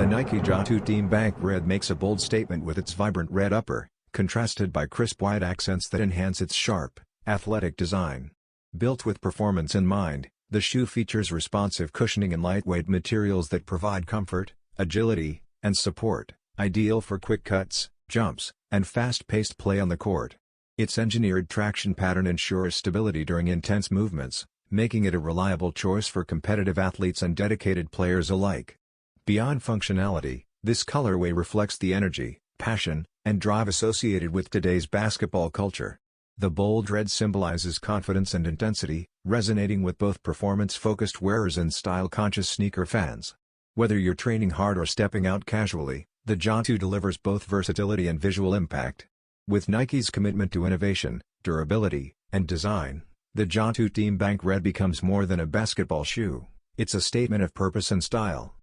Nike Ja2 Team Bank Red makes a bold statement with its vibrant red upper, contrasted by crisp white accents that enhance its sharp, athletic design. Built with performance in mind, the shoe features responsive cushioning and lightweight materials that provide comfort, agility, and support, ideal for quick cuts, jumps, and fast-paced play on the court. Its engineered traction pattern ensures stability during intense movements, making it a reliable choice for competitive athletes and dedicated players alike. Beyond functionality, this colorway reflects the energy, passion, and drive associated with today's basketball culture. The bold red symbolizes confidence and intensity, resonating with both performance-focused wearers and style-conscious sneaker fans. Whether you're training hard or stepping out casually, the Ja2 delivers both versatility and visual impact. With Nike's commitment to innovation, durability, and design, the Ja2 Team Bank Red becomes more than a basketball shoe. It's a statement of purpose and style.